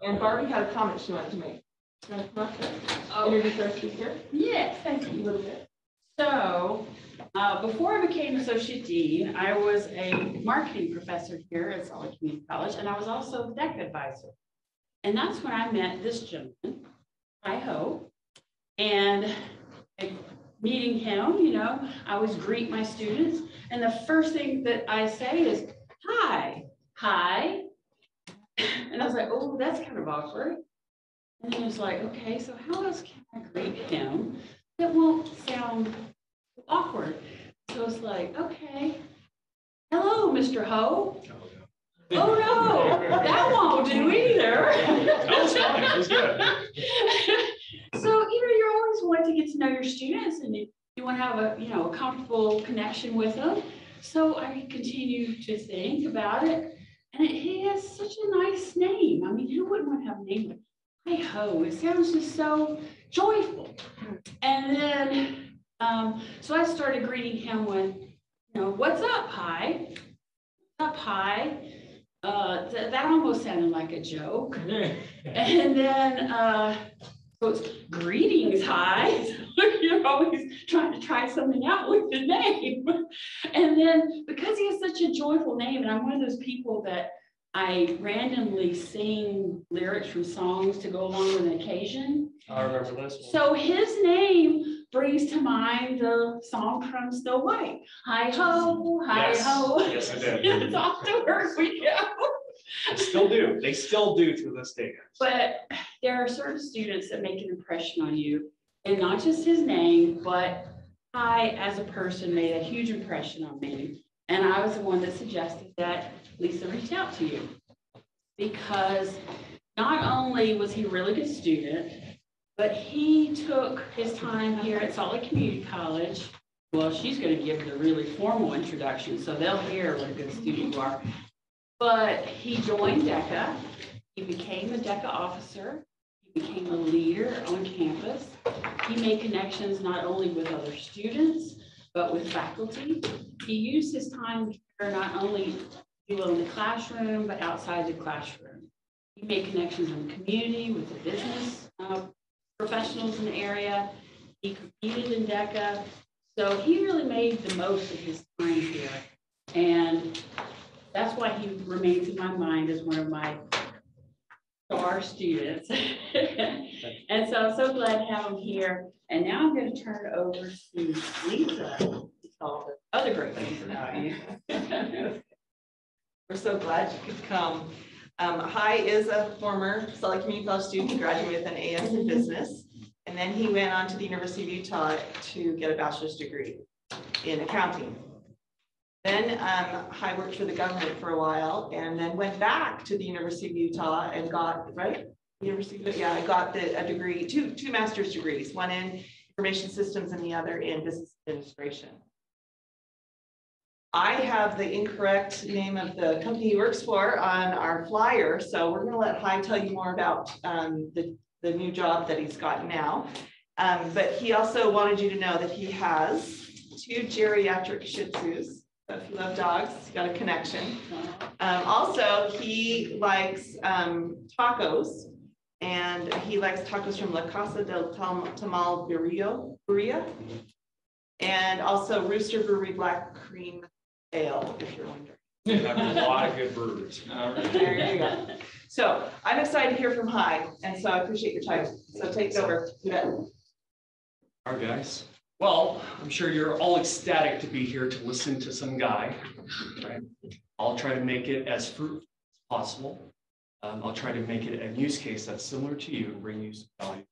And Barbie had a comment she wanted to make. You want to come up and introduce our speaker? Yes, thank you. A little bit. So, before I became Associate Dean, I was a marketing professor here at Solid Community College, and I was also the DECA advisor. And that's when I met this gentleman, Hi-Ho, and meeting him, you know, I always greet my students, and the first thing that I say is, hi, hi. And I was like, oh, that's kind of awkward. And he was like, okay, so how else can I greet him that won't sound awkward? So it's like, okay, hello, Mr. Ho. Oh no, that won't do either. That was fine. It was good. So, you know, you're always wanting to get to know your students, and you want to have a, you know, a comfortable connection with them. So I continue to think about it, and he has such a nice name. I mean, who wouldn't want to have a name like Hi-Ho? It sounds just so joyful. And then, so I started greeting him with, you know, what's up, Hi? What's up, Hi? That almost sounded like a joke. And then, so it's greetings, Hi. You're always trying to try something out with the name. And then, because he has such a joyful name, and I'm one of those people that I randomly sing lyrics from songs to go along with an occasion. I remember this one. So his name brings to mind the song from Snow White. Hi-ho, hi-ho. Yes, I did. It's off to work we go. They still do. They still do to this day. But there are certain students that make an impression on you, and not just his name, but I, as a person, made a huge impression on me. And I was the one that suggested that Lisa reach out to you, because not only was he a really good student, but he took his time here at Solid Community College. Well, she's going to give the really formal introduction, so they'll hear what a good student you are. But he joined DECA. He became a DECA officer. He became a leader on campus. He made connections not only with other students, but with faculty. He used his time here not only in the classroom, but outside the classroom. He made connections in the community with the business professionals in the area. He competed in DECA. So he really made the most of his time here. And that's why he remains in my mind as one of my star students. And so I'm so glad to have him here. And now I'm going to turn it over to Lisa to tell the other great things about you. We're so glad you could come. Hi is a former Solid Community College student. He graduated with an AS in business. And then he went on to the University of Utah to get a bachelor's degree in accounting. Then I worked for the government for a while, and then went back to the University of Utah and got, I got a degree, two master's degrees, one in information systems and the other in business administration. I have the incorrect name of the company he works for on our flyer, so we're going to let Hi tell you more about the new job that he's got now. But he also wanted you to know that he has 2 geriatric Shih Tzus. So if you love dogs, you got a connection. Also, he likes tacos, and he likes tacos from La Casa del Tamal Burria, and also Rooster Brewery Black Cream Ale, if you're wondering. You have a lot of good brewers. There you go. So I'm excited to hear from Hi, and so I appreciate your time. So take it over. You bet. All right, guys. Well, I'm sure you're all ecstatic to be here to listen to some guy, right? I'll try to make it as fruitful as possible. I'll try to make it a use case that's similar to you and bring you some value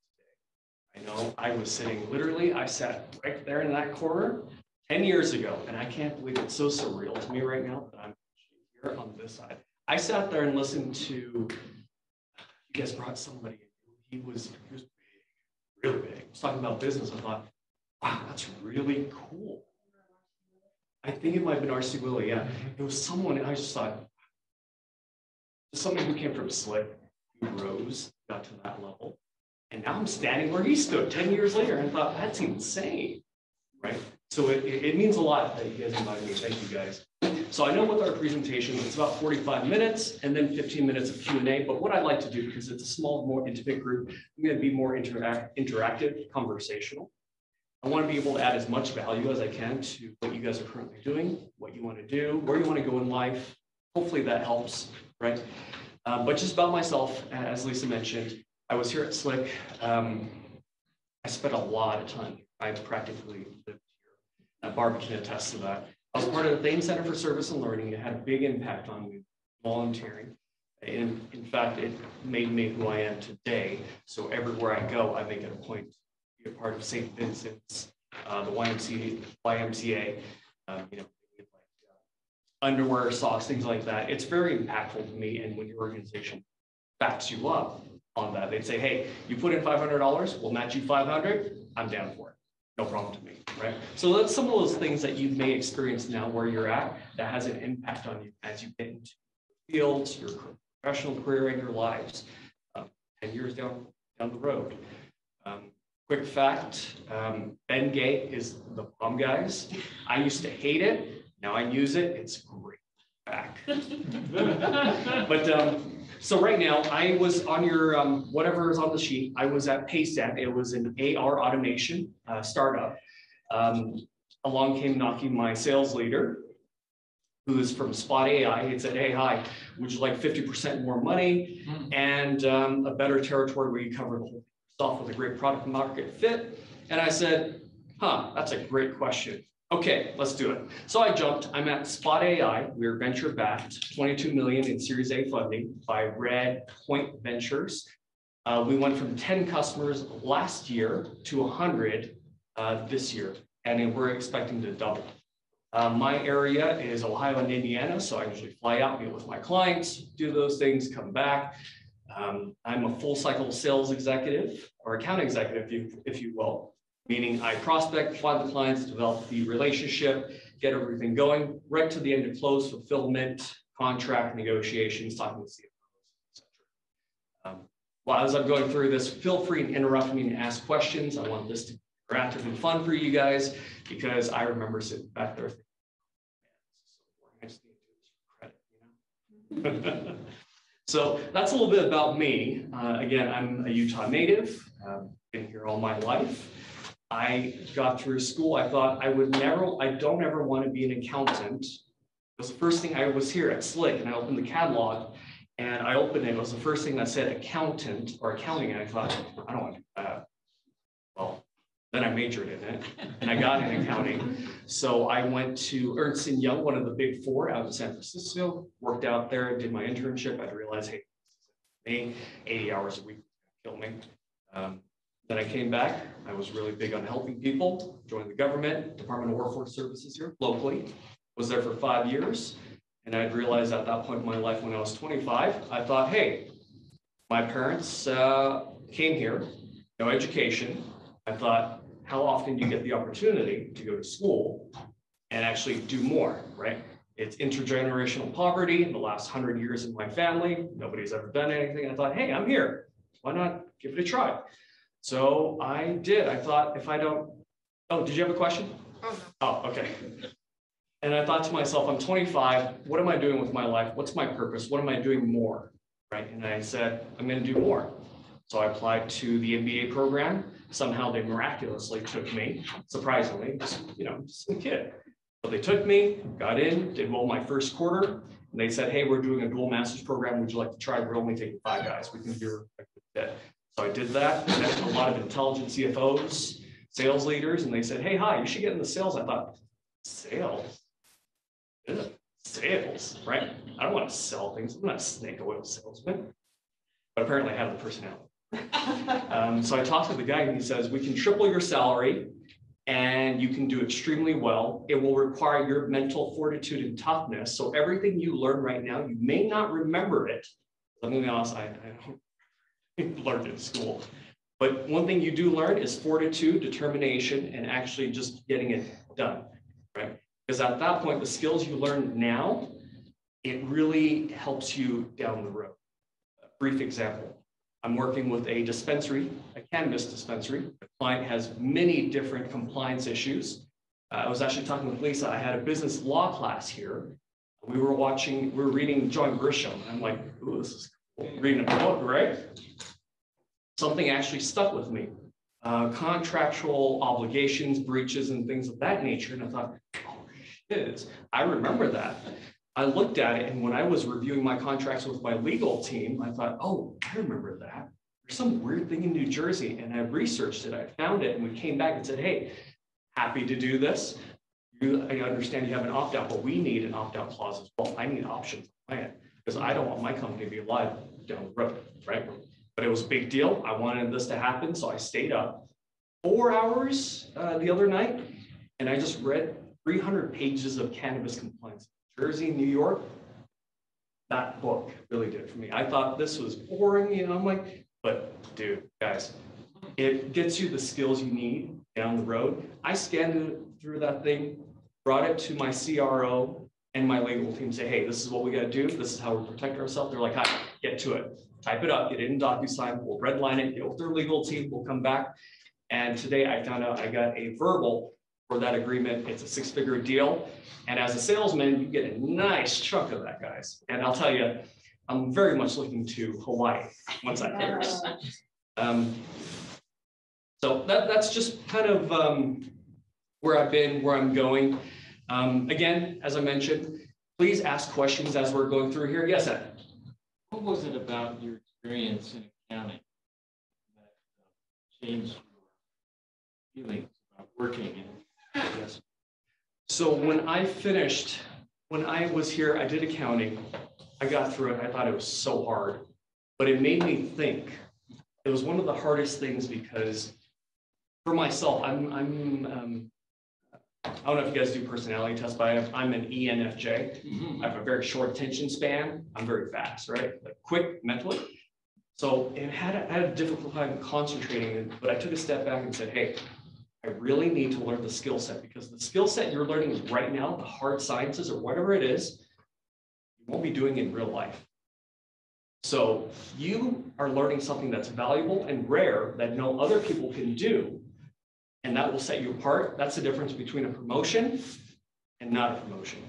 today. I know I was sitting, literally, I sat right there in that corner 10 years ago, and I can't believe it's so surreal to me right now that I'm here on this side. I sat there and listened to, you guys brought somebody, he was big, really big. I was talking about business. I thought, wow, that's really cool. I think it might have been R.C. Willie, yeah. It was someone, and I just thought, someone who came from Slick, who rose, got to that level. And now I'm standing where he stood 10 years later and thought, that's insane, right? So it means a lot that you guys invited me. Thank you guys. So I know with our presentation, it's about 45 minutes and then 15 minutes of Q&A. But what I'd like to do, because it's a small, more intimate group, I'm going to be more interactive, conversational. I want to be able to add as much value as I can to what you guys are currently doing, what you want to do, where you want to go in life. Hopefully that helps, right? But just about myself, as Lisa mentioned, I was here at SLCC. I spent a lot of time. I practically lived here. Barbara can attest to that. I was part of the Thames Center for Service and Learning. It had a big impact on me, volunteering. In fact, it made me who I am today. So everywhere I go, I make it a point to be a part of St. Vincent's, the YMCA, underwear, socks, things like that. It's very impactful to me. And when your organization backs you up on that, they'd say, hey, you put in $500, we'll match you $500. I'm down for it. No problem to me, right? So that's some of those things that you may experience now where you're at that has an impact on you as you get into fields, your professional career, and your lives 10 years down the road. Quick fact, Ben Gay is the bomb, guys. I used to hate it. Now I use it. It's great. Back. But so right now I was on your whatever is on the sheet. I was at Paystand. It was an AR automation startup. Along came knocking my sales leader, who is from Spot AI. He said, "Hey, hi, would you like 50% more money and a better territory where you cover the whole thing yourself with a great product market fit?" And I said, "Huh, that's a great question. Okay, let's do it." So I jumped. I'm at Spot AI. We're venture backed, 22 million in Series A funding by Red Point Ventures. We went from 10 customers last year to 100 this year, and we're expecting to double. My area is Ohio and Indiana, so I usually fly out, meet with my clients, do those things, come back. I'm a full cycle sales executive or account executive, if you will. Meaning I prospect, find the clients, develop the relationship, get everything going, right to the end of close, fulfillment, contract negotiations, talking with CFOs, etc. Well, as I'm going through this, feel free to interrupt me and ask questions. I want this to be interactive and fun for you guys because I remember sitting back there thinking, man, this is so boring. I just need to do this for credit, you know? So that's a little bit about me. Again, I'm a Utah native, been here all my life. I got through school. I thought I don't ever want to be an accountant. It was the first thing. I was here at SLCC and I opened the catalog and I opened it. It was the first thing that said accountant or accounting. And I thought, I don't want to do that. Well, then I majored in it and I got in accounting. So I went to Ernst & Young, one of the big four out in San Francisco, worked out there, did my internship. I realized, hey, this is me, 80 hours a week, kill me. Then I came back. I was really big on helping people, joined the government, Department of Workforce Services here locally, was there for 5 years. And I realized at that point in my life when I was 25, I thought, hey, my parents came here, no education. I thought, how often do you get the opportunity to go to school and actually do more, right? It's intergenerational poverty in the last 100 years in my family. Nobody's ever done anything. I thought, hey, I'm here. Why not give it a try? So I did. I thought if I don't, oh, did you have a question? Oh, okay. And I thought to myself, I'm 25. What am I doing with my life? What's my purpose? What am I doing more? Right. And I said, I'm going to do more. So I applied to the MBA program. Somehow they miraculously took me, surprisingly, just a kid. But they took me, got in, did well my first quarter. And they said, hey, we're doing a dual master's program. Would you like to try? We're only taking 5 guys. We can do a good fit. So I did that. I met a lot of intelligent CFOs, sales leaders, and they said, hey, hi, you should get into sales. I thought, sales? Ugh, sales, right? I don't want to sell things. I'm not a snake oil salesman. But apparently I have the personality. So I talked to the guy and he says, we can triple your salary and you can do extremely well. It will require your mental fortitude and toughness. So everything you learn right now, you may not remember it. Something else I don't learned in school. But one thing you do learn is fortitude, determination, and actually just getting it done, right? Because at that point, the skills you learn now, it really helps you down the road. A brief example, I'm working with a dispensary, a cannabis dispensary. The client has many different compliance issues. I was actually talking with Lisa. I had a business law class here. We were reading John Grisham. I'm like, ooh, this is cool. Reading a book, right? Something actually stuck with me. Contractual obligations, breaches, and things of that nature. And I thought, oh shit, I remember that. I looked at it, and when I was reviewing my contracts with my legal team, I thought, oh, I remember that. There's some weird thing in New Jersey, and I researched it, I found it, and we came back and said, hey, happy to do this. I understand you have an opt-out, but we need an opt-out clause as well. I need options on my end, because I don't want my company to be alive down the road, right? But it was a big deal. I wanted this to happen, so I stayed up 4 hours the other night, and I just read 300 pages of cannabis compliance. Jersey, New York, that book really did it for me. I thought this was boring, you know, I'm like, but dude, guys, it gets you the skills you need down the road. I scanned through that thing, brought it to my CRO and my legal team, say, hey, this is what we got to do. This is how we protect ourselves. They're like, hi, get to it. Type it up, get it in DocuSign, we'll redline it, get with their legal team, we'll come back. And today I found out I got a verbal for that agreement. It's a 6-figure deal. And as a salesman, you get a nice chunk of that, guys. And I'll tell you, I'm very much looking to Hawaii once that clears. So that's just kind of where I've been, where I'm going. Again, as I mentioned, please ask questions as we're going through here. Yes, Ed? What was it about your experience in accounting that changed your feelings about working in it? Yes. So when I was here, I did accounting. I got through it. I thought it was so hard, but it made me think. It was one of the hardest things because for myself, I don't know if you guys do personality tests, but I'm an ENFJ. I have a very short attention span. I'm very fast, right? Like quick mentally. So I had a difficult time concentrating, but I took a step back and said, hey, I really need to learn the skill set, because the skill set you're learning right now, the hard sciences or whatever it is, you won't be doing in real life. So you are learning something that's valuable and rare that no other people can do, and that will set you apart. That's the difference between a promotion and not a promotion.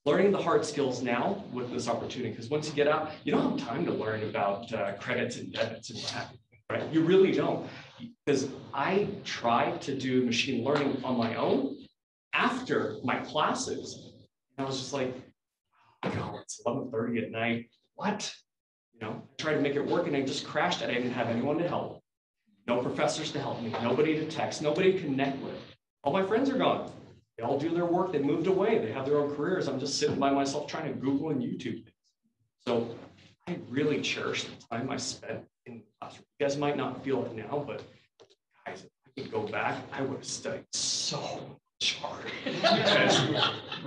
Learning the hard skills now with this opportunity, because once you get out, you don't have time to learn about credits and debits and what have you, right? You really don't. Because I tried to do machine learning on my own after my classes. And I was just like, oh my God, it's 11:30 at night. What? You know, I tried to make it work and I just crashed it. I didn't have anyone to help. No professors to help me, nobody to text, nobody to connect with. All my friends are gone. They all do their work. They moved away. They have their own careers. I'm just sitting by myself trying to Google and YouTube things. So I really cherish the time I spent in the classroom. You guys might not feel it now, but guys, if I could go back, I would have studied so much harder.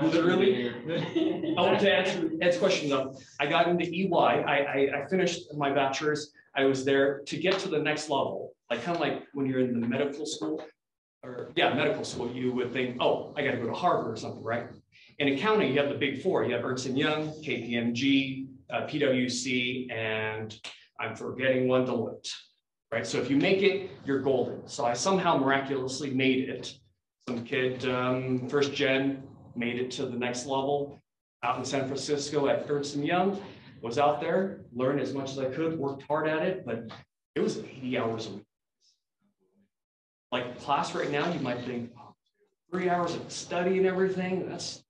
Literally, I want to answer Ed's question though. I got into EY. I finished my bachelor's. I was there to get to the next level, like kind of like when you're in the medical school, or yeah, medical school, you would think, oh, I got to go to Harvard or something, right? In accounting, you have the big four. You have Ernst & Young, KPMG, PwC, and I'm forgetting one, Deloitte, right? So if you make it, you're golden. So I somehow miraculously made it. Some kid, first gen, made it to the next level out in San Francisco at Ernst & Young, was out there, learned as much as I could, worked hard at it, but it was 80 hours a week. Like class right now, you might think, oh, 3 hours of study and everything, that's,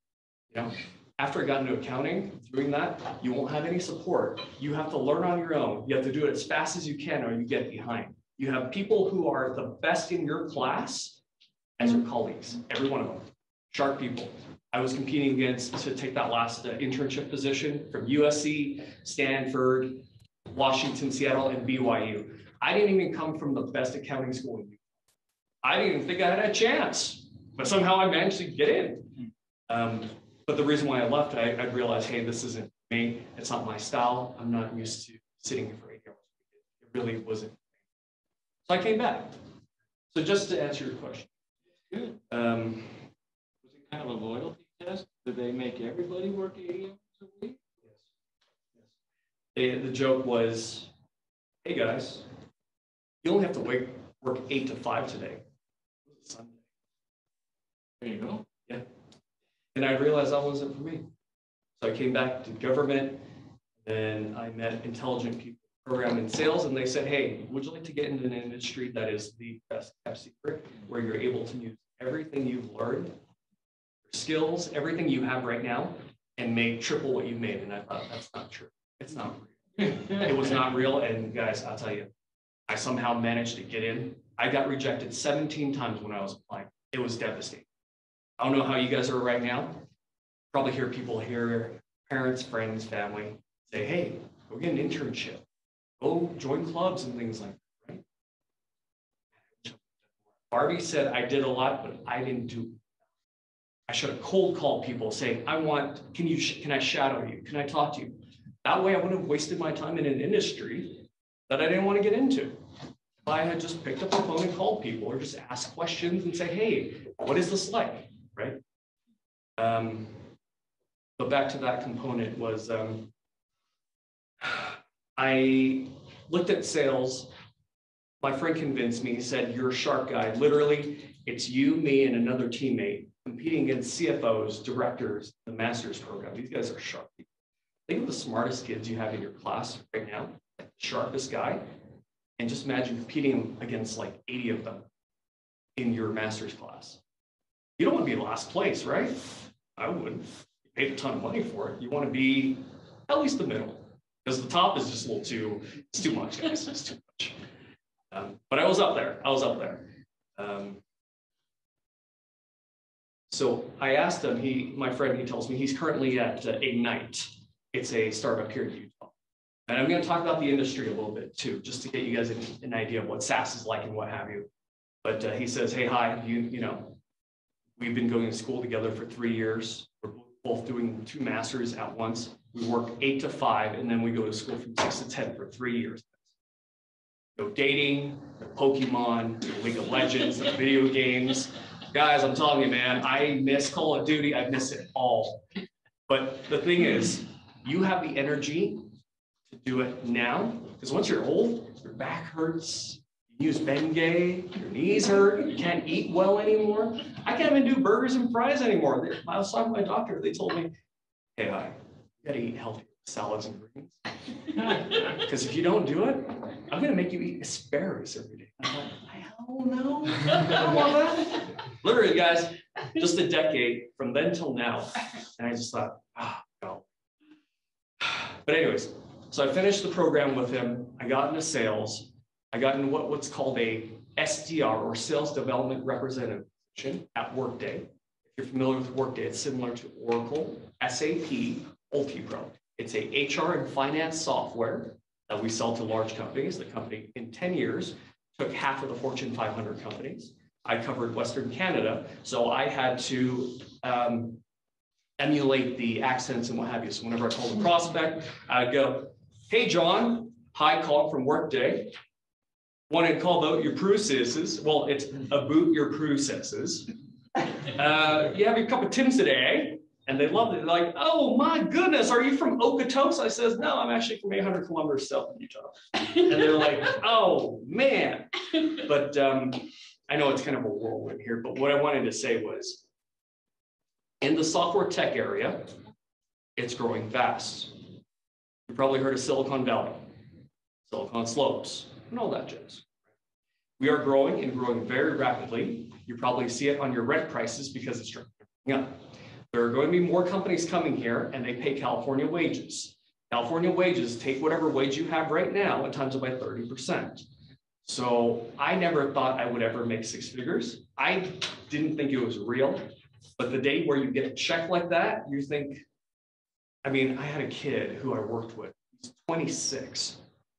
you know, after I got into accounting, doing that, you won't have any support. You have to learn on your own. You have to do it as fast as you can or you get behind. You have people who are the best in your class as your colleagues, every one of them, sharp people. I was competing against to take that last internship position from USC, Stanford, Washington, Seattle, and BYU. I didn't even come from the best accounting school in Utah. I didn't even think I had a chance, but somehow I managed to get in. But the reason why I left, I realized, hey, this isn't me. It's not my style. I'm not used to sitting here for 8 hours. It really wasn't. So I came back. So just to answer your question. Good. Was it kind of a loyalty test? Did they make everybody work 80 hours a week? Yes. The joke was, hey guys, you only have to work 8 to 5 today. It was Sunday. There you go. Yeah. And I realized that wasn't for me. So I came back to government, then I met intelligent people program in sales, and they said, hey, would you like to get into an industry that is the best kept secret, where you're able to use everything you've learned, your skills, everything you have right now, and make triple what you made? And I thought, that's not true. It's not real. It was not real. And guys, I'll tell you, I somehow managed to get in. I got rejected 17 times when I was applying. It was devastating. I don't know how you guys are right now. Probably hear people here, parents, friends, family, say, hey, go get an internship. Go join clubs and things like that, right? Barbie said I did a lot, but I didn't do. I should have cold called people saying, can I shadow you? Can I talk to you? That way I wouldn't have wasted my time in an industry that I didn't want to get into. If I had just picked up the phone and called people, or just asked questions and say, hey, what is this like, right? But back to that component was, I looked at sales. My friend convinced me. He said, you're a sharp guy. Literally, it's you, me, and another teammate competing against CFOs, directors, the master's program. These guys are sharp people. Think of the smartest kids you have in your class right now, the sharpest guy, and just imagine competing against like 80 of them in your master's class. You don't want to be last place, right? I wouldn't. You paid a ton of money for it. You want to be at least the middle. Because the top is just a little it's too much, guys, it's too much. But I was up there, So I asked him, my friend, he tells me he's currently at Ignite. It's a startup here in Utah. And I'm gonna talk about the industry a little bit too, just to get you guys an idea of what SaaS is like and what have you. But he says, hey, hi, we've been going to school together for 3 years. We're both doing 2 masters at once. We work 8 to 5, and then we go to school from 6 to 10 for 3 years. No dating, no Pokemon, no League of Legends, no video games. Guys, I'm telling you, man, I miss Call of Duty. I miss it all. But the thing is, you have the energy to do it now, because once you're old, your back hurts, you use Bengay, your knees hurt, you can't eat well anymore. I can't even do burgers and fries anymore. I was talking to my doctor. They told me, hey, hi. You gotta eat healthy salads and greens. Because if you don't do it, I'm gonna make you eat asparagus every day. I'm like, hell no. I don't want that. Literally, guys, just a decade from then till now. And I just thought, no. But anyways, so I finished the program with him. I got into sales. I got into what's called a SDR, or Sales Development Representative position, at Workday. If you're familiar with Workday, it's similar to Oracle, SAP, Ultipro. It's a HR and finance software that we sell to large companies. The company in 10 years took half of the Fortune 500 companies. I covered Western Canada, so I had to emulate the accents and what have you. So whenever I called a prospect, I'd go, hey, John, hi, call from Workday. Want to call about your processes. Well, it's about your processes. You have your cup of Tim's today. And they loved it. They're like, oh my goodness, are you from Okotoks? I says, no, I'm actually from 800 kilometers south of Utah. And they're like, oh man. But I know it's kind of a whirlwind here, but what I wanted to say was, in the software tech area, it's growing fast. You probably heard of Silicon Valley, Silicon Slopes, and all that jazz. We are growing and growing very rapidly. You probably see it on your rent prices because it's going up. There are going to be more companies coming here, and they pay California wages. California wages take whatever wage you have right now and times it by 30%. So I never thought I would ever make 6 figures. I didn't think it was real. But the day where you get a check like that, you think, I mean, I had a kid who I worked with. He's 26,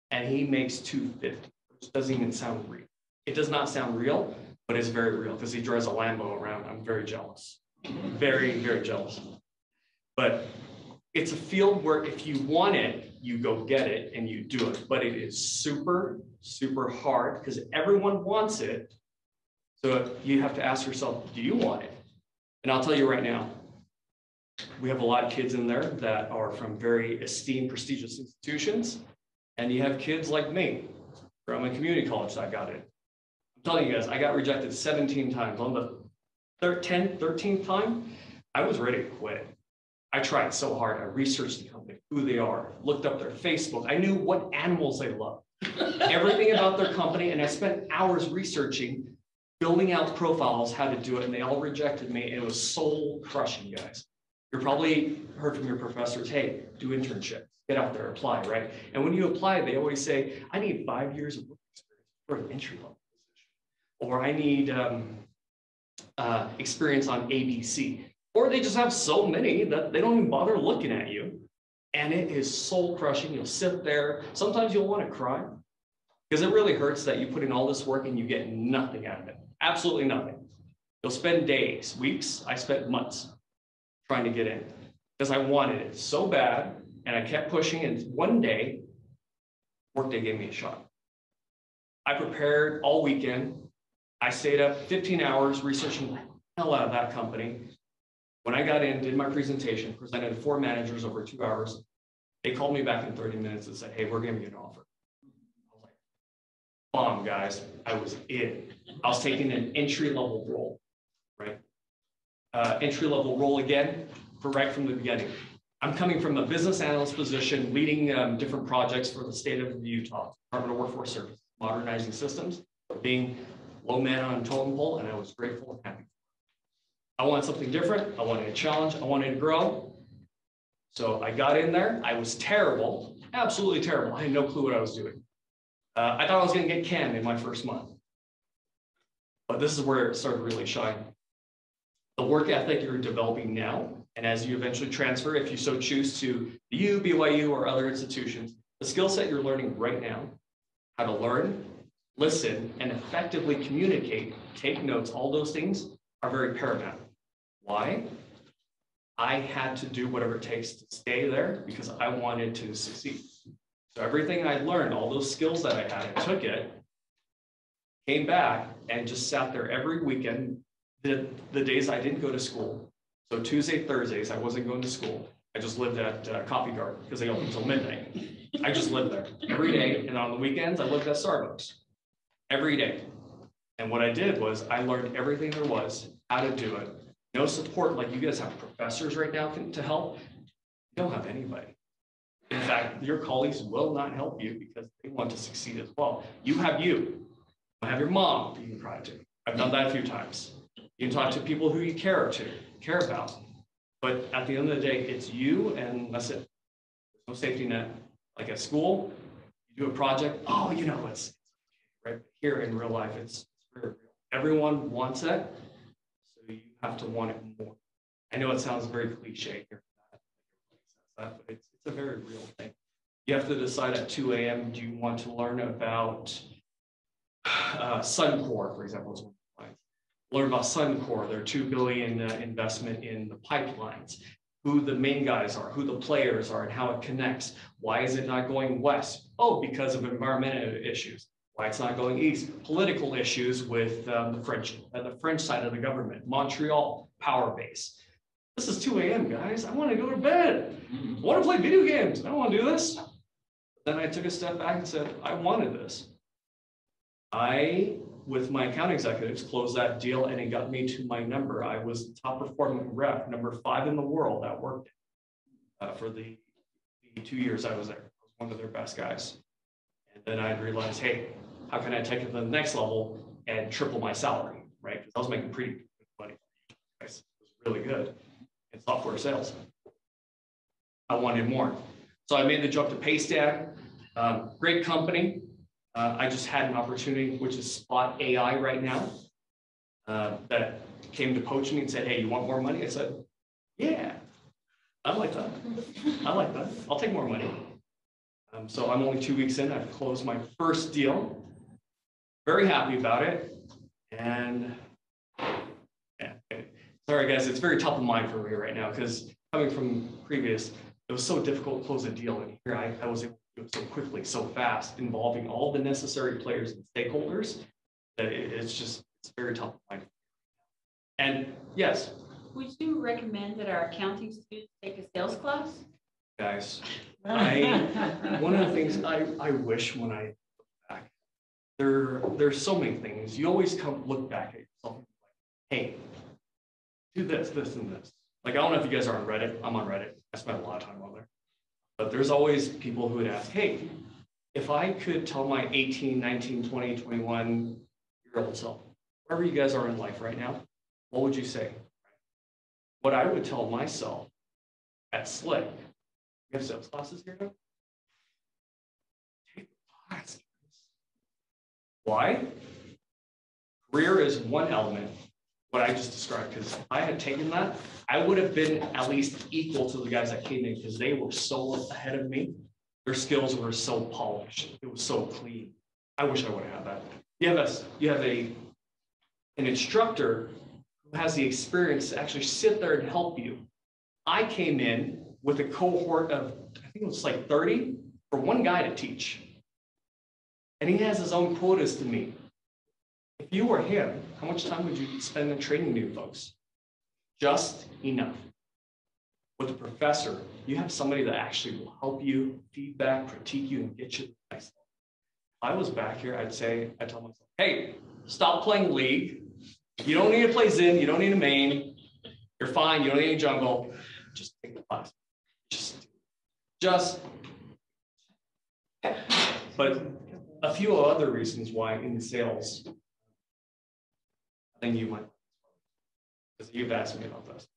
and he makes $250, which doesn't even sound real. It does not sound real, but it's very real because he drives a Lambo around. I'm very jealous. Very, very jealous. But it's a field where if you want it, you go get it and you do it. But it is super, super hard because everyone wants it. So you have to ask yourself, do you want it? And I'll tell you right now, we have a lot of kids in there that are from very esteemed, prestigious institutions. And you have kids like me from a community college that got in. I'm telling you guys, I got rejected 17 times on the 10th, 13th time, I was ready to quit. I tried so hard. I researched the company, who they are, looked up their Facebook. I knew what animals they love, everything about their company. And I spent hours researching, building out profiles, how to do it. And they all rejected me. And it was soul crushing, guys. You're probably heard from your professors, hey, do internships, get out there, apply, right? And when you apply, they always say, I need 5 years of work experience for an entry level position. Or I need experience on ABC. Or they just have so many that they don't even bother looking at you. And it is soul crushing. You'll sit there. Sometimes you'll want to cry because it really hurts that you put in all this work and you get nothing out of it. Absolutely nothing. You'll spend days, weeks. I spent months trying to get in because I wanted it so bad. And I kept pushing. And one day, Workday gave me a shot. I prepared all weekend. I stayed up 15 hours researching the hell out of that company. When I got in, did my presentation, presented to 4 managers over 2 hours, they called me back in 30 minutes and said, hey, we're giving you an offer. I was like, bomb, guys. I was in. I was taking an entry-level role, right? Entry-level role again, for right from the beginning. I'm coming from a business analyst position, leading different projects for the state of Utah, Department of Workforce Services, modernizing systems, being low man on a totem pole, and I was grateful and happy. I wanted something different. I wanted a challenge. I wanted to grow. So I got in there. I was terrible, absolutely terrible. I had no clue what I was doing. I thought I was going to get canned in my first month. But this is where it started really shine. The work ethic you're developing now, and as you eventually transfer, if you so choose, to the U, BYU, or other institutions, the skill set you're learning right now, how to learn, listen, and effectively communicate, take notes, all those things are very paramount. Why? I had to do whatever it takes to stay there because I wanted to succeed. So everything I learned, all those skills that I had, I took it, came back, and just sat there every weekend, the days I didn't go to school. So Tuesday, Thursdays, I wasn't going to school. I just lived at Coffee Garden because they open until midnight. I just lived there every day. And on the weekends, I lived at Starbucks every day. And what I did was I learned everything there was, how to do it. No support, like you guys have professors right now to help. You don't have anybody. In fact, your colleagues will not help you because they want to succeed as well. You have you. You have your mom you can cry to. I've done that a few times. You can talk to people who you care about. But at the end of the day, it's you and that's it. There's no safety net. Like at school, you do a project, oh, you know, it's right here in real life, it's very real. Everyone wants it, so you have to want it more. I know it sounds very cliche here, but it's a very real thing. You have to decide at 2 a.m., do you want to learn about Suncor, for example, is one of the clients. Learn about Suncor, their $2 billion investment in the pipelines, who the main guys are, who the players are, and how it connects. Why is it not going west? Oh, because of environmental issues. Why it's not going east? Political issues with the French side of the government. Montreal, power base. This is 2 a.m., guys. I want to go to bed. I want to play video games. I don't want to do this. Then I took a step back and said, I wanted this. I, with my account executives, closed that deal and it got me to my number. I was the top performing rep, number 5 in the world at Workday for the 2 years I was there. I was one of their best guys. And then I realized, hey, how can I take it to the next level and triple my salary, right? Because I was making pretty good money. It was really good in software sales. I wanted more. So I made the jump to Paystand, great company. I just had an opportunity, which is Spot AI right now, that came to poach me and said, hey, you want more money? I said, yeah, I like that. I like that. I'll take more money. So I'm only 2 weeks in. I've closed my first deal. Very happy about it. And yeah, sorry guys, it's very top of mind for me right now because coming from previous, it was so difficult to close a deal. And here I was able to do it so quickly, so fast, involving all the necessary players and stakeholders that it's very top of mind. And yes. Would you recommend that our accounting students take a sales class? Guys, one of the things I wish when I look back, there's so many things. You always look back at yourself and be like, hey, do this, this, and this. Like, I don't know if you guys are on Reddit. I'm on Reddit. I spend a lot of time on there. But there's always people who would ask, hey, if I could tell my 18, 19, 20, 21-year-old self, wherever you guys are in life right now, what would you say? What I would tell myself at Slick, you have sales classes here now? Take the class. Why? Career is one element, what I just described, because if I had taken that, I would have been at least equal to the guys that came in because they were so ahead of me. Their skills were so polished. It was so clean. I wish I would have had that. You have an instructor who has the experience to actually sit there and help you. I came in with a cohort of, I think it was like 30 for one guy to teach. And he has his own quotas to meet. If you were him, how much time would you spend in training new folks? Just enough. With a professor, you have somebody that actually will help you, feedback, critique you, and get you to the next level. If I was back here, I'd tell myself, hey, stop playing League. You don't need to play Zen. You don't need a main. You're fine. You don't need a jungle. Just take the class. Just. But a few other reasons why in sales, I think you might, because you've asked me about this.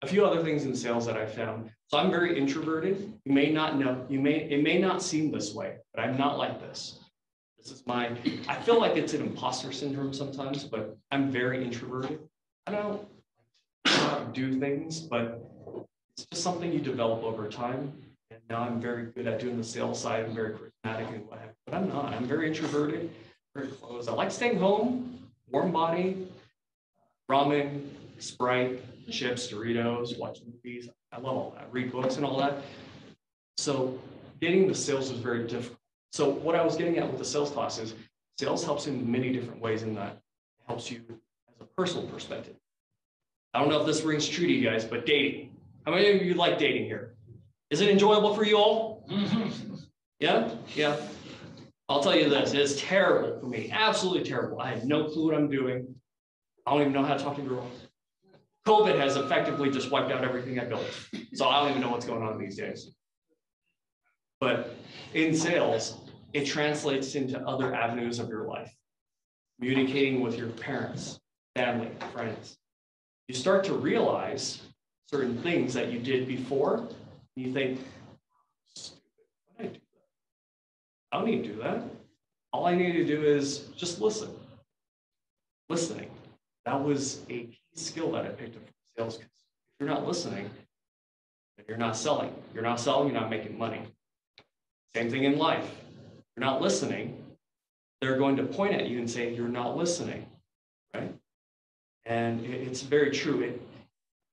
A few other things in sales that I found. So I'm very introverted. You may not know, it may not seem this way, but I'm not like this. This is I feel like it's an imposter syndrome sometimes, but I'm very introverted. I don't do things, but it's just something you develop over time. And now I'm very good at doing the sales side. I'm very charismatic and what have you, but I'm not. I'm very introverted, very closed. I like staying home, warm body, ramen, Sprite, chips, Doritos, watch movies. I love all that. Read books and all that. So getting the sales was very difficult. So what I was getting at with the sales class is sales helps in many different ways in that it helps you as a personal perspective. I don't know if this rings true to you guys, but dating. How many of you like dating here? Is it enjoyable for you all? Yeah? Yeah. I'll tell you this, it's terrible for me. Absolutely terrible. I had no clue what I'm doing. I don't even know how to talk to girls. COVID has effectively just wiped out everything I built. So I don't even know what's going on these days. But in sales, it translates into other avenues of your life. Communicating with your parents, family, friends. You start to realize certain things that you did before. And you think, stupid, why did I do that? I don't need to do that. All I need to do is just listen. Listening. That was a key skill that I picked up from sales. If you're not listening, then you're not selling. You're not selling, you're not making money. Same thing in life. If you're not listening, they're going to point at you and say, you're not listening, right? And it's very true.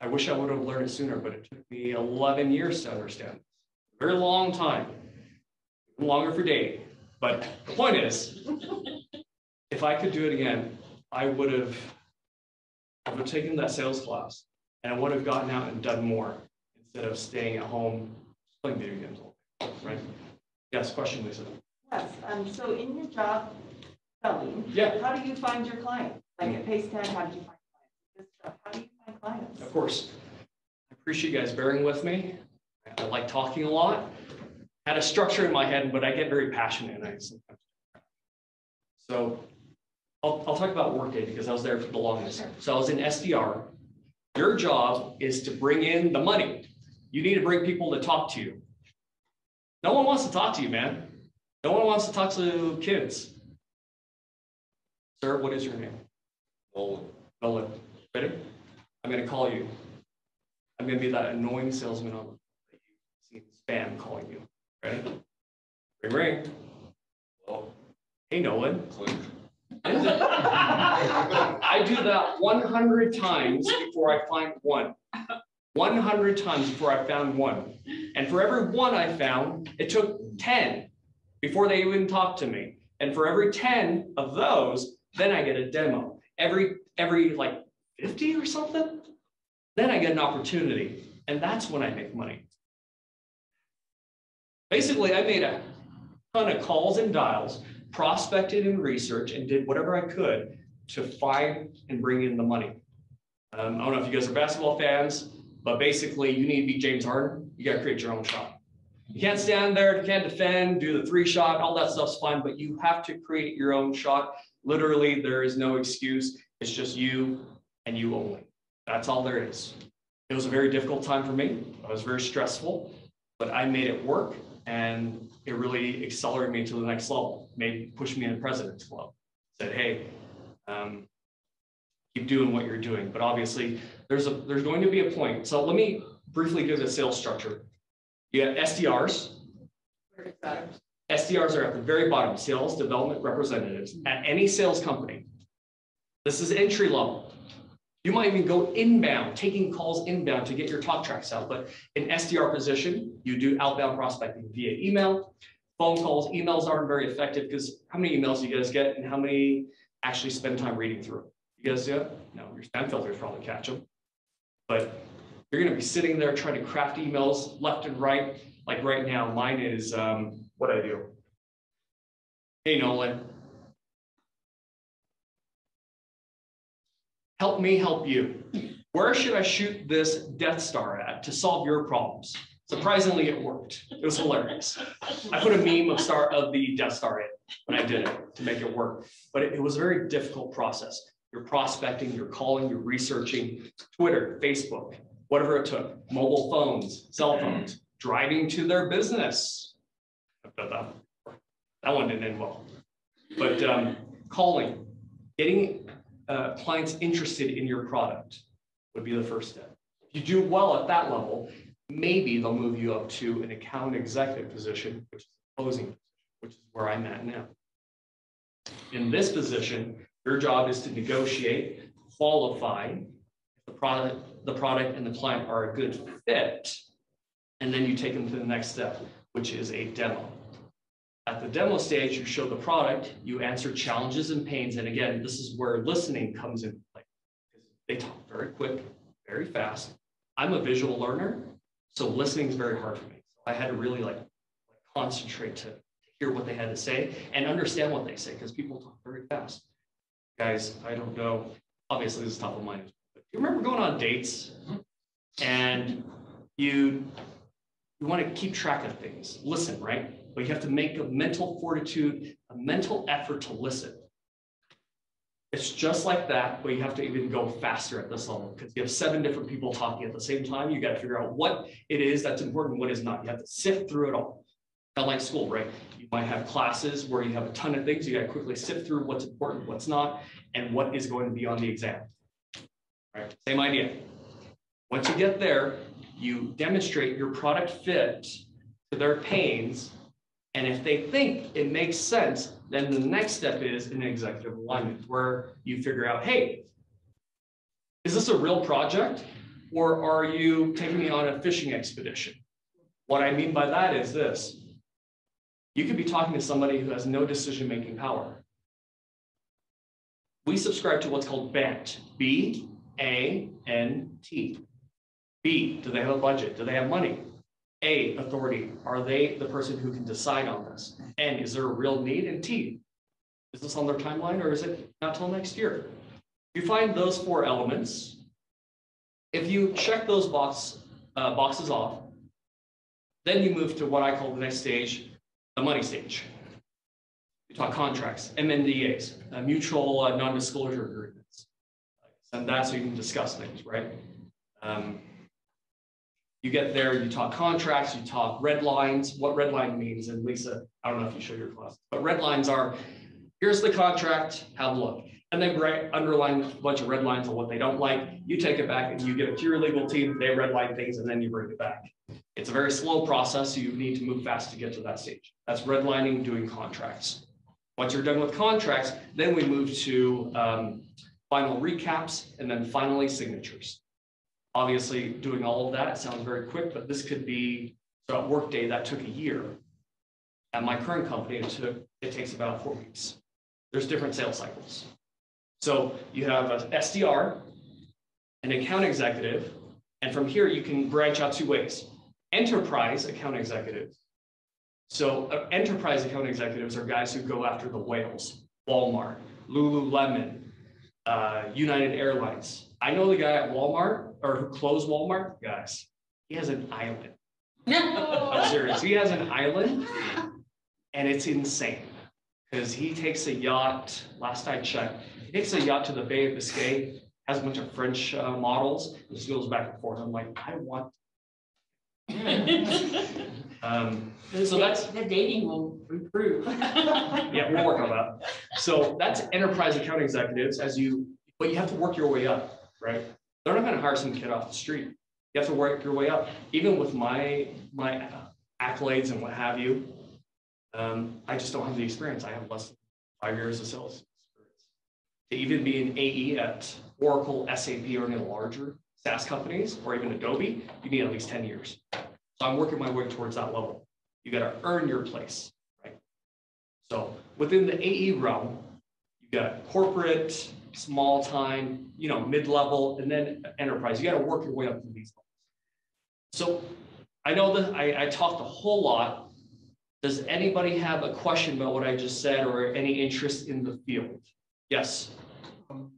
I wish I would have learned it sooner, but it took me 11 years to understand. Very long time. Longer for dating. But the point is, if I could do it again, I would have taken that sales class and I would have gotten out and done more instead of staying at home playing video games all day, right? Yes, question, Lisa. Yes, so in your job selling, yeah, how do you find your clients? Like at Paystand, how do you find clients? This stuff, how do you find clients? Of course. I appreciate you guys bearing with me. I like talking a lot. I had a structure in my head, but I get very passionate and I sometimes. So I'll talk about Workday because I was there for the longest. So I was in SDR. Your job is to bring in the money. You need to bring people to talk to you. No one wants to talk to you, man. No one wants to talk to kids. Sir, what is your name? Nolan. Nolan. Ready? I'm going to call you. I'm going to be that annoying salesman on that you see spam calling you. Ready? Ring, ring. Oh. Hey, Nolan. Click. I do that 100 times before I find one. 100 times before I found one. And for every one I found, it took 10 before they even talked to me. And for every 10 of those, then I get a demo. Every like 50 or something, then I get an opportunity. And that's when I make money. Basically, I made a ton of calls and dials, prospected and research, and did whatever I could to find and bring in the money. I don't know if you guys are basketball fans, but basically you need to be James Harden. You got to create your own shot. You can't stand there, you can't defend, do the 3-shot, all that stuff's fine, but you have to create your own shot. Literally, there is no excuse. It's just you and you only. That's all there is. It was a very difficult time for me. It was very stressful, but I made it work, and it really accelerated me to the next level. Pushed me in the President's Club. Said, hey, keep doing what you're doing. But obviously, there's going to be a point. So let me briefly give the sales structure. You have SDRs. SDRs are at the very bottom, sales development representatives at any sales company. This is entry level. You might even go inbound, taking calls inbound to get your talk tracks out. But in SDR position, you do outbound prospecting via email, phone calls. Emails aren't very effective because how many emails do you guys get and how many actually spend time reading through? You guys do it? No, your spam filters probably catch them. But you're going to be sitting there trying to craft emails left and right. Like right now, mine is what I do. Hey, Nolan. Help me help you. Where should I shoot this Death Star at to solve your problems? Surprisingly, it worked. It was hilarious. I put a meme of the Death Star in when I did it to make it work. But it was a very difficult process. You're prospecting, you're calling, you're researching Twitter, Facebook, whatever it took, mobile phones, cell phones, driving to their business. That one didn't end well. But calling, getting clients interested in your product would be the first step. If you do well at that level, maybe they'll move you up to an account executive position, which is closing, which is where I'm at now. In this position, your job is to negotiate, qualify the product and the client are a good fit, and then you take them to the next step, which is a demo. At the demo stage, you show the product, you answer challenges and pains, and again, this is where listening comes into play. They talk very quick, very fast. I'm a visual learner, so listening is very hard for me. So I had to really concentrate to hear what they had to say and understand what they say, because people talk very fast. Guys, I don't know, obviously this is top of mind, but do you remember going on dates and you want to keep track of things, listen, right? But you have to make a mental fortitude, a mental effort to listen. It's just like that, but you have to even go faster at this level because you have 7 different people talking at the same time. You got to figure out what it is that's important, what is not. You have to sift through it all. Kind of like school, right? You might have classes where you have a ton of things. You got to quickly sift through what's important, what's not, and what is going to be on the exam. Right? Same idea. Once you get there, you demonstrate your product fit to their pains. And if they think it makes sense, then the next step is an executive alignment where you figure out, hey, is this a real project or are you taking me on a fishing expedition? What I mean by that is this. You could be talking to somebody who has no decision-making power. We subscribe to what's called BANT, B-A-N-T. B, do they have a budget? Do they have money? A, authority. Are they the person who can decide on this? N, is there a real need? And T, is this on their timeline or is it not till next year? You find those 4 elements. If you check those boxes off, then you move to what I call the next stage, the money stage. You talk contracts, MNDAs, mutual non-disclosure agreements. And that's so you can discuss things, right? You get there, you talk contracts, you talk red lines. What red line means, and Lisa, I don't know if you show your class, but red lines are, here's the contract, have a look. And they underline a bunch of red lines on what they don't like. You take it back and you give it to your legal team, they redline things, and then you bring it back. It's a very slow process, so you need to move fast to get to that stage. That's redlining, doing contracts. Once you're done with contracts, then we move to final recaps, and then finally signatures. Obviously, doing all of that sounds very quick, but this could be a workday that took a year. At my current company, it takes about 4 weeks. There's different sales cycles. So you have an SDR, an account executive, and from here you can branch out 2 ways. Enterprise account executives. So enterprise account executives are guys who go after the whales, Walmart, Lululemon, United Airlines. I know the guy at Walmart, or who closed Walmart, guys, he has an island. I'm serious. He has an island, and it's insane because he takes a yacht. Last I checked, he takes a yacht to the Bay of Biscay, has a bunch of French models, and just goes back and forth. I'm like, I want. So that's the dating will improve. yeah, we'll work on that. So that's enterprise account executives but you have to work your way up, right? They're not going to hire some kid off the street. You have to work your way up. Even with my accolades and what have you, I just don't have the experience. I have less than 5 years of sales experience. To even be an AE at Oracle, SAP, or any larger SaaS companies, or even Adobe, you need at least 10 years. So I'm working my way towards that level. You got to earn your place, right? So within the AE realm, you got corporate, small time, mid-level, and then enterprise. You got to work your way up to these levels. So I know that I talked a whole lot. Does anybody have a question about what I just said or any interest in the field? Yes. You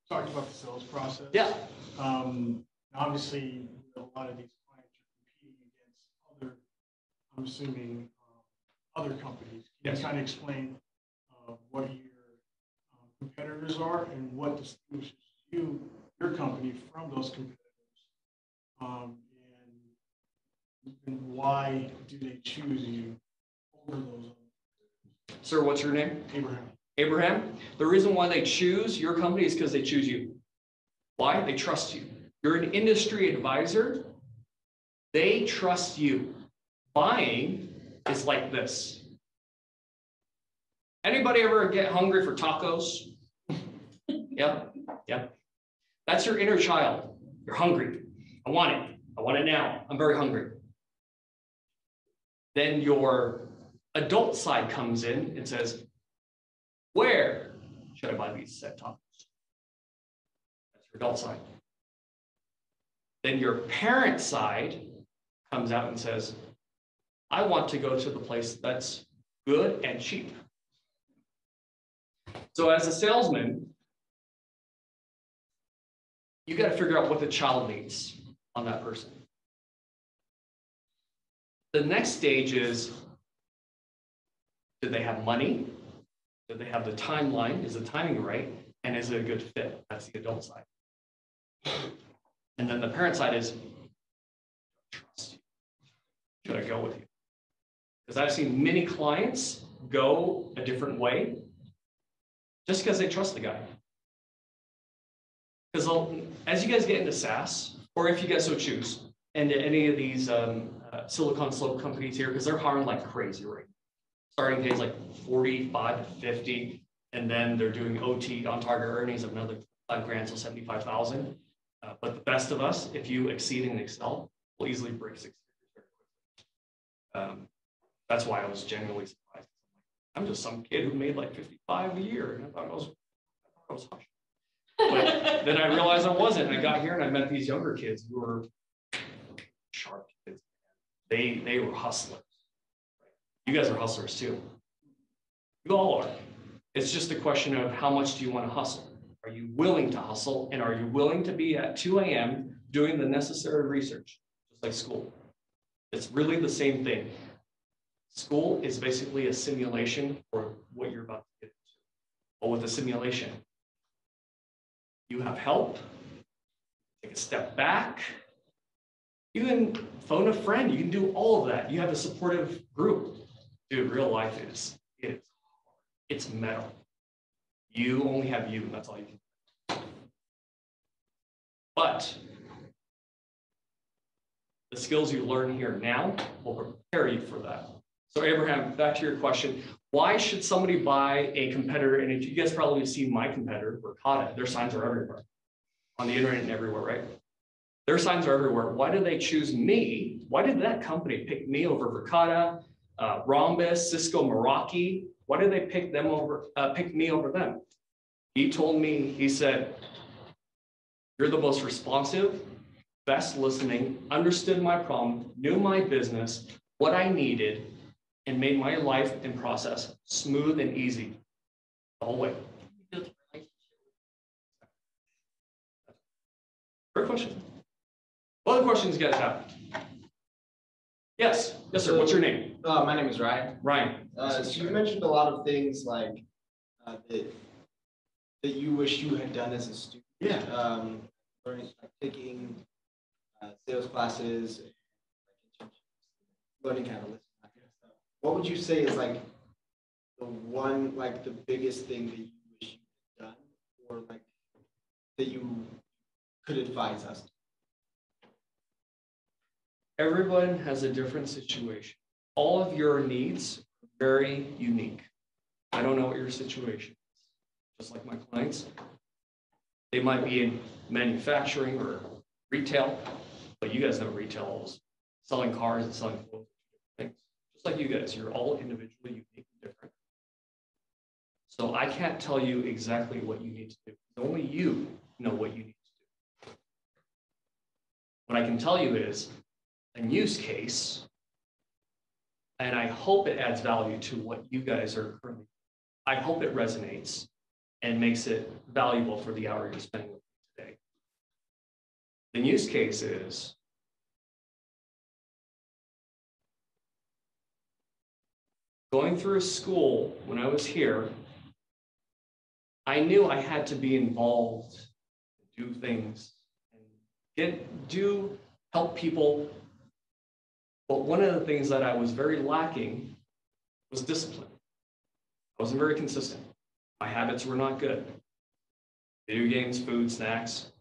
talked about the sales process. Yeah. Obviously, a lot of these clients are competing against other, I'm assuming, other companies. Can Yes. you kind of explain what your competitors are and what distinguishes your company from those competitors? And why do they choose you over those others? Sir, what's your name? Abraham. Abraham. The reason why they choose your company is because they choose you. Why? They trust you. You're an industry advisor. They trust you. Buying is like this. Anybody ever get hungry for tacos? Yep. That's your inner child. You're hungry. I want it. I want it now. I'm very hungry. Then your adult side comes in and says, where should I buy these said tacos? That's your adult side. Then your parent side comes out and says, I want to go to the place that's good and cheap. So as a salesman, you got to figure out what the child needs on that person. The next stage is, do they have money? Do they have the timeline? Is the timing right? And is it a good fit? That's the adult side. And then the parent side is, trust you. Should I go with you? Because I've seen many clients go a different way just because they trust the guy. Because as you guys get into SaaS, or if you guys so choose, and any of these Silicon Slope companies here, because they're hiring like crazy right now. Starting pay is like 45 to 50, and then they're doing OT, on target earnings of another $5,000, so 75,000. But the best of us, if you exceed and excel, will easily break 6 figures very quickly. That's why I was genuinely surprised. I'm just some kid who made like 55 a year, and I thought I was hush. But then I realized I wasn't, and I got here and I met these younger kids who were sharp kids. They were hustlers. You guys are hustlers too. You all are. It's just a question of how much do you want to hustle? Are you willing to hustle? And are you willing to be at 2 a.m. doing the necessary research, just like school? It's really the same thing. School is basically a simulation for what you're about to get into. But with a simulation, you have help, take a step back, you can phone a friend, you can do all of that. You have a supportive group. Dude, real life it's metal. You only have you, and that's all you can do. But the skills you learn here now will prepare you for that. So Abraham, back to your question. Why should somebody buy a competitor? And you guys probably have seen my competitor, Verkada. Their signs are everywhere. On the internet and everywhere, right? Their signs are everywhere. Why did they choose me? Why did that company pick me over Verkada, Rhombus, Cisco, Meraki? Why did they pick me over them? He told me, he said, you're the most responsive, best listening, understood my problem, knew my business, what I needed, and made my life and process smooth and easy the whole way. Great question. What other questions you guys have? Yes, yes, sir. What's your name? My name is Ryan. Ryan. So you mentioned a lot of things like that you wish you had done as a student. Yeah. Learning, like taking sales classes, like learning how to listen, that kind of stuff. What would you say is like the biggest thing that you wish you had done, or like that you could advise us? Everyone has a different situation. All of your needs are very unique. I don't know what your situation is. Just like my clients, they might be in manufacturing or retail, but you guys know retail is selling cars and selling clothes, things. Just like you guys, you're all individually unique and different. So I can't tell you exactly what you need to do. Only you know what you need to do. What I can tell you is a use case, and I hope it adds value to what you guys are currently. I hope it resonates and makes it valuable for the hour you're spending with me today. The use case is going through school when I was here. I knew I had to be involved, do things, and help people. But one of the things that I was very lacking was discipline. I wasn't very consistent. My habits were not good. Video games, food, snacks.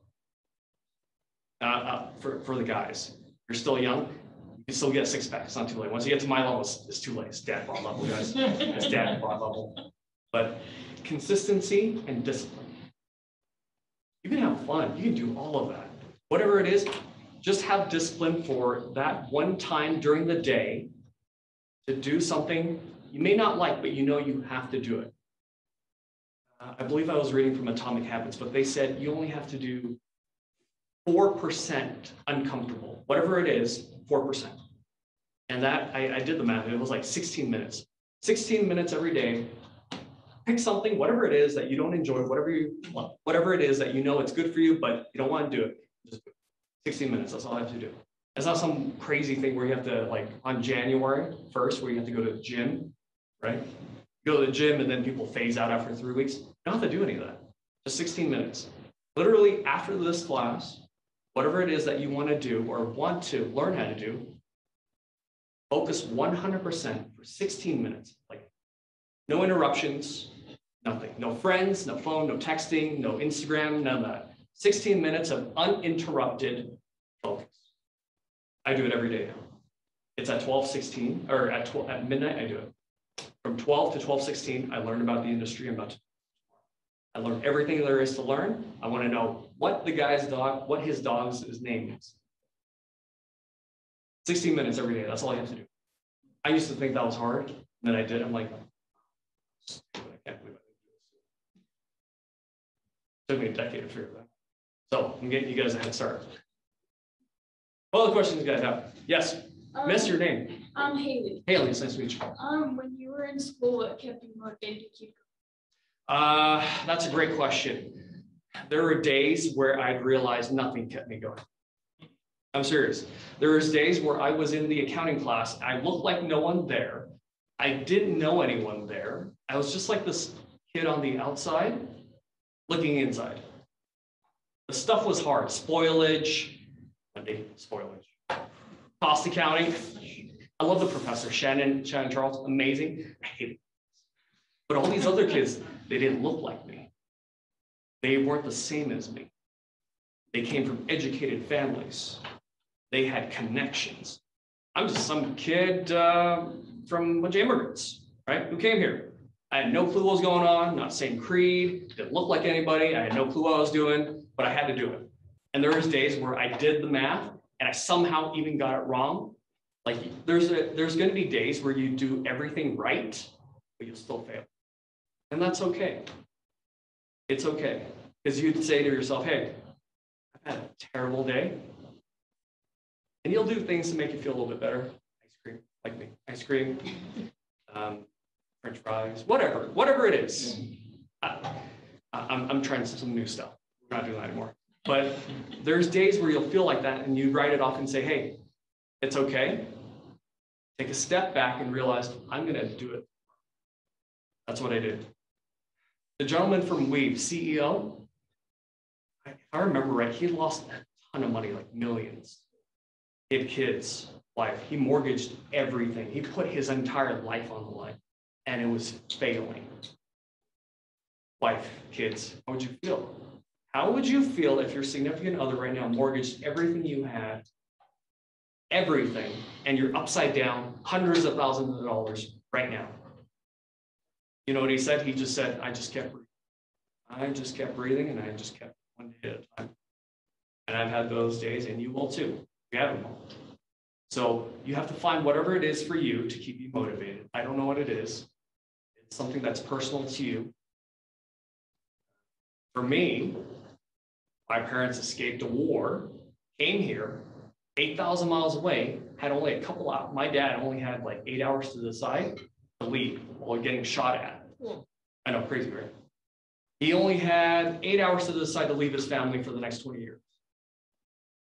For the guys, you're still young, you can still get a six-pack. It's not too late. Once you get to my level, it's too late. It's dad bod level, guys. It's dad bod level. But consistency and discipline. You can have fun. You can do all of that. Whatever it is, just have discipline for that one time during the day to do something you may not like, but you know you have to do it. I believe I was reading from Atomic Habits, but they said you only have to do 4% uncomfortable. Whatever it is, 4%. And that, I did the math, it was like 16 minutes. 16 minutes every day. Pick something, whatever it is that you don't enjoy, whatever it is that you know it's good for you, but you don't want to do it. Just do it. 16 minutes, that's all I have to do. It's not some crazy thing where you have to, like on January 1st, where you have to go to the gym, right? You go to the gym and then people phase out after 3 weeks. You don't have to do any of that. Just 16 minutes. Literally after this class, whatever it is that you want to do or want to learn how to do, focus 100% for 16 minutes. Like no interruptions, nothing. No friends, no phone, no texting, no Instagram, none of that. 16 minutes of uninterrupted focus. I do it every day now. It's at 12:16 or at midnight, I do it. From 12 to 12:16, I learned about the industry I'm about to. I learned everything there is to learn. I want to know what the guy's dog, what his dog's name is. 16 minutes every day, that's all I have to do. I used to think that was hard, and then I did. I'm like, I can't believe I didn't do this. It took me a decade to figure that out. So I'm getting you guys a head start. What other questions you guys have? Yes, miss your name. I'm Haley. Haley, it's nice to meet you. When you were in school, what kept you motivated to keep That's a great question. There were days where I'd realize nothing kept me going. I'm serious. There was days where I was in the accounting class. I looked like no one there. I didn't know anyone there. I was just like this kid on the outside looking inside. The stuff was hard. Spoilage, cost accounting. I love the professor, Shannon Charles, amazing. I hate it. But all these other kids, they didn't look like me. They weren't the same as me. They came from educated families. They had connections. I'm just some kid from a bunch of immigrants, right, who came here. I had no clue what was going on, not the same creed, didn't look like anybody. I had no clue what I was doing, but I had to do it. And there was days where I did the math and I somehow even got it wrong. Like there's going to be days where you do everything right, but you'll still fail. And that's okay. It's okay. Because you'd say to yourself, hey, I've had a terrible day. And you'll do things to make you feel a little bit better. Ice cream, like me. Ice cream, French fries, whatever it is. I'm trying some new stuff. We're not doing that anymore. But there's days where you'll feel like that and you write it off and say, hey, it's okay. Take a step back and realize I'm going to do it. That's what I did. The gentleman from Weave, CEO, if I remember right, he lost a ton of money, like millions. He had kids, life. He mortgaged everything. He put his entire life on the line, and it was failing. Wife, kids, how would you feel? How would you feel if your significant other right now mortgaged everything you had, everything, and you're upside down, hundreds of thousands of dollars right now? You know what he said? He just said, I just kept breathing. I just kept breathing, and I just kept one day at a time. And I've had those days, and you will too. We have them all. So you have to find whatever it is for you to keep you motivated. I don't know what it is. It's something that's personal to you. For me, my parents escaped a war, came here, 8,000 miles away, had only a couple hours. My dad only had like 8 hours to decide to leave while getting shot at. I know, crazy, right? He only had 8 hours to decide to leave his family for the next 20 years.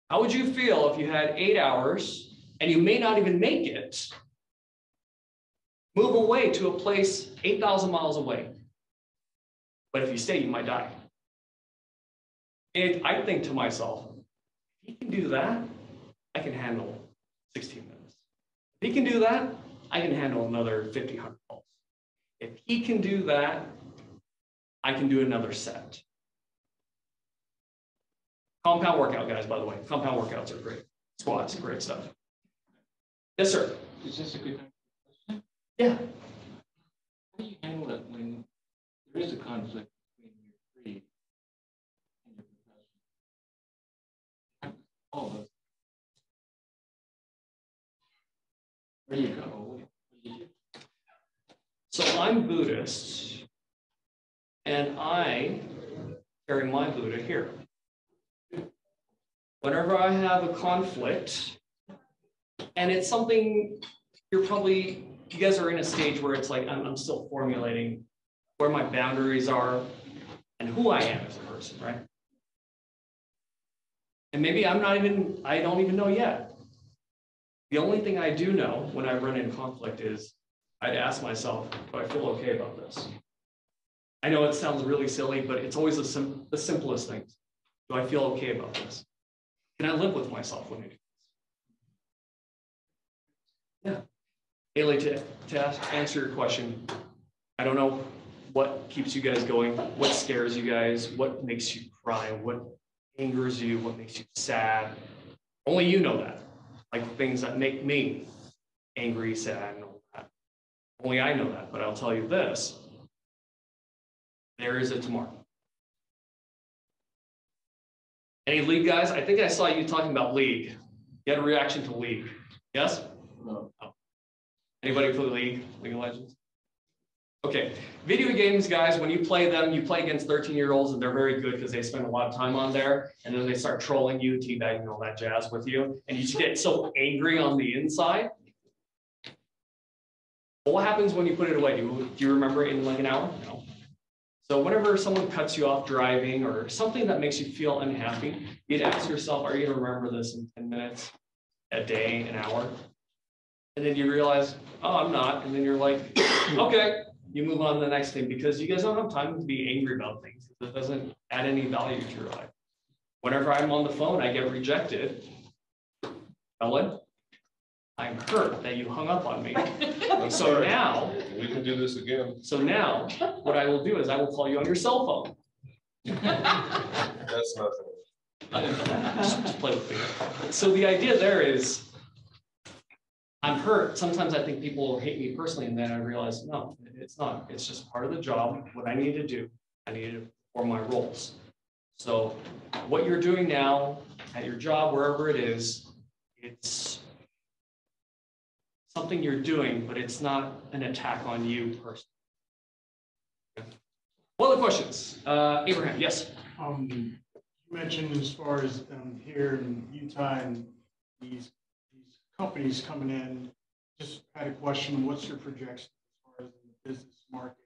How would you feel if you had 8 hours and you may not even make it? Move away to a place 8,000 miles away. But if you stay, you might die. And I think to myself, if he can do that, I can handle 16 minutes. If he can do that, I can handle another 50, 100 calls. If he can do that, I can do another set. Compound workout, guys, by the way. Compound workouts are great. Squats, great stuff. Yes, sir. Is this a good time for a question? Yeah. How do you handle it when there is a conflict between your creed and your profession? All of us. Where do you go? What do you do? So I'm Buddhist, and I carry my Buddha here. Whenever I have a conflict, and it's something you guys are in a stage where it's like I'm still formulating where my boundaries are and who I am as a person, right? And maybe I don't even know yet. The only thing I do know when I run in conflict is I'd ask myself, do I feel okay about this? I know it sounds really silly, but it's always the simplest things. Do I feel okay about this? Can I live with myself when I do this? Yeah. Haley, to answer your question, I don't know what keeps you guys going, what scares you guys, what makes you cry, what angers you, what makes you sad. Only you know that. Like things that make me angry, sad, and all that. Only I know that, but I'll tell you this. There is a tomorrow. Any League guys? I think I saw you talking about League. You had a reaction to League. Yes? No. Oh. Anybody play League of Legends? Okay. Video games, guys, when you play them, you play against 13-year-olds, and they're very good because they spend a lot of time on there, and then they start trolling you, teabagging, all that jazz with you, and you just get so angry on the inside. Well, what happens when you put it away? Do you remember it in like an hour? No. So whenever someone cuts you off driving or something that makes you feel unhappy, you'd ask yourself, are you going to remember this in 10 minutes, a day, an hour? And then you realize, oh, I'm not. And then you're like, okay, you move on to the next thing because you guys don't have time to be angry about things. It doesn't add any value to your life. Whenever I'm on the phone, I get rejected. Ellen, I'm hurt that you hung up on me. So now, we can do this again. So now, what I will do is I will call you on your cell phone. That's nothing. Just play with me. So the idea there is, I'm hurt. Sometimes I think people hate me personally, and then I realize, no, it's not. It's just part of the job. What I need to do, I need to perform my roles. So what you're doing now at your job, wherever it is, it's something you're doing, but it's not an attack on you personally. Okay. What other questions? Abraham, yes. You mentioned as far as here in Utah and these companies coming in, just had a question, what's your projection as far as the business market?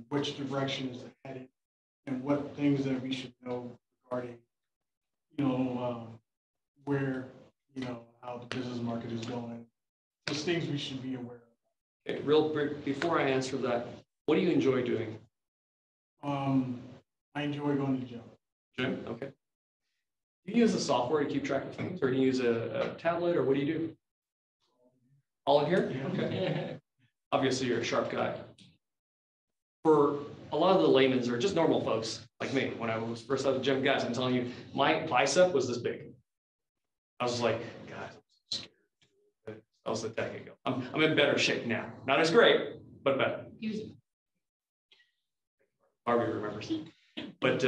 Which direction is it headed? And what things that we should know regarding, where, how the business market is going, just things we should be aware of. Okay, real quick, before I answer that, what do you enjoy doing? I enjoy going to the gym. Jim, okay. Do you use the software to keep track of things, or do you use a tablet, or what do you do? All in here? Okay. Obviously, you're a sharp guy. For a lot of the laymen's or just normal folks like me, when I was first out of the gym, guys, I'm telling you, my bicep was this big. I was like, guys, I'm so scared. That was a decade ago. I'm in better shape now. Not as great, but better. Barbie remembers. But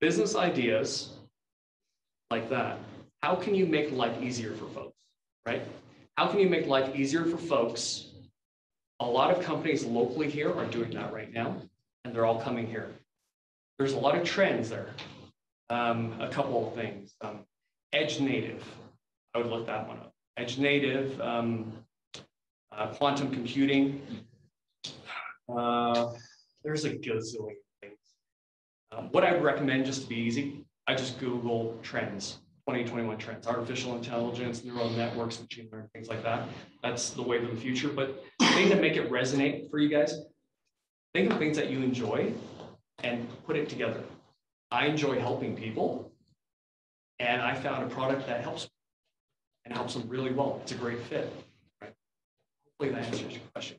business ideas like that, how can you make life easier for folks, right? How can you make life easier for folks? A lot of companies locally here are doing that right now, and they're all coming here. There's a lot of trends there. A couple of things. Edge native, I would look that one up. Edge native, quantum computing. There's a gazillion things. What I would recommend, just to be easy, I just Google trends, 2021 trends, artificial intelligence, neural networks, machine learning, things like that. That's the wave of the future. But things that make it resonate for you guys, think of things that you enjoy and put it together. I enjoy helping people, and I found a product that helps and helps them really well. It's a great fit. Right? Hopefully that answers your question.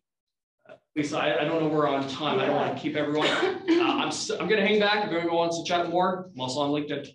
Lisa, I don't know we're on time. I don't want to keep everyone. I'm going to hang back. I'm going to go on to chat more. I'm also on LinkedIn.